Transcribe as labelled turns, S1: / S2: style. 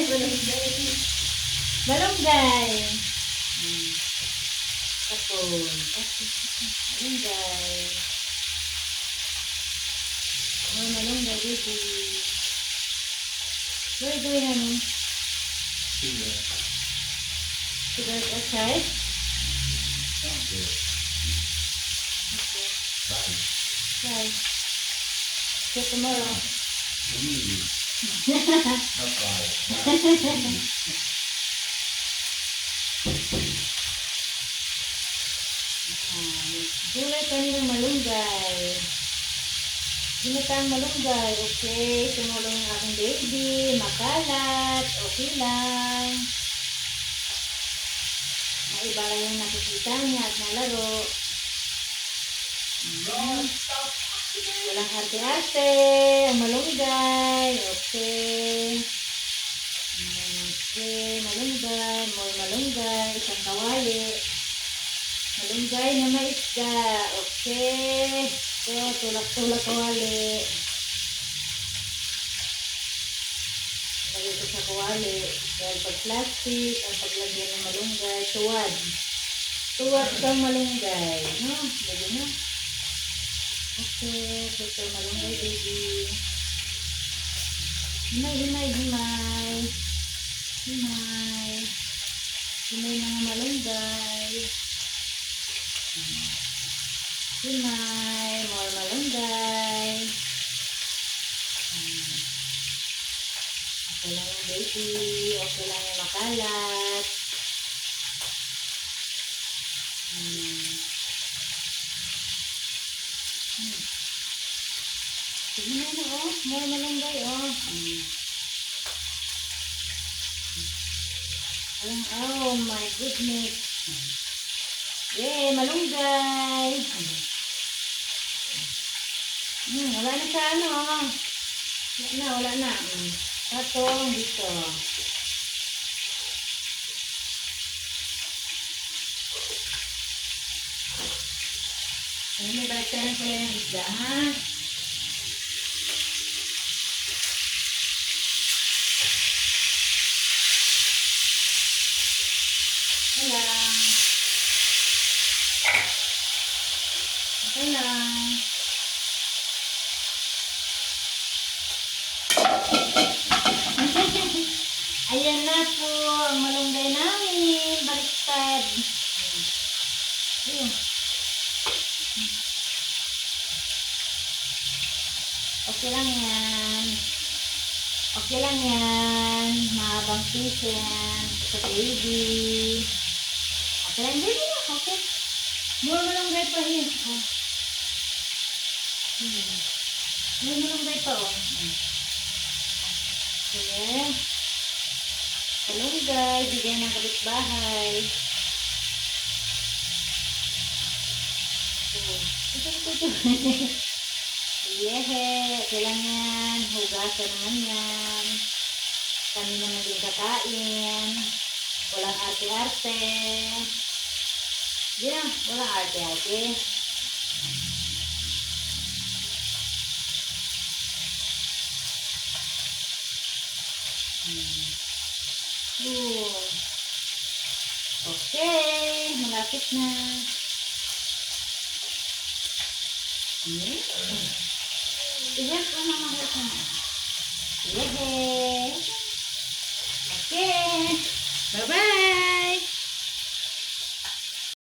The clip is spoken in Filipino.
S1: Malunggay. Malunggay. Kapon. Malunggay. Oh, malunggay, baby. What are you doing, honey? Sugar outside? Okay. Bye. See you tomorrow. Gulay kanilang malunggay. Ginatang malunggay. Okay. Tumulong ang aking baby. Makalat. Okay lang. Maiba lang yung nakikita niya at nalaro. Walang arte-arte. Ang malunggay. Okay. Okay. Malunggay. More malunggay. Isang kawali. Malunggay na may isda. Okay. So, tulak-tulak kawali. Lagay ko sa kawali. Dahil pag plastic, ang paglagyan ng malunggay, tuwad. Tuwad kang malunggay. No? Lagyan na. Okay. So, ito malunggay, baby. Himay, himay, himay. Himay. Himay mga malunggay. Himay, more malunggay. Okay lang yung baby. Okay lang yung makalat. Sige na, oh. More malunggay, oh. Oh my goodness. Yay, malunggay. Wala na sa ano. Wala na. Patong dito. May balikan ko yung isda, ha? Wala. Okay lang. Ayan na po ang malunggay namin. Baliktad. Ayun. Okay lang yan. Okay lang yan. Mahabang patient. Sa baby. Okay lang, baby na. Okay. More malunggay pa here. Oh. More malunggay pa, oh. Okay. Malunggay. Bigay ng kapitbahay. Ito. Yehe. Kailan yan. Hugasan naman yan. Kami naman din kakain. Walang arte-arte. Hindi na. Walang arte-arte. Okay. Malapit na. Sige, mamahal ka na. Yehe. Okay. Bye-bye.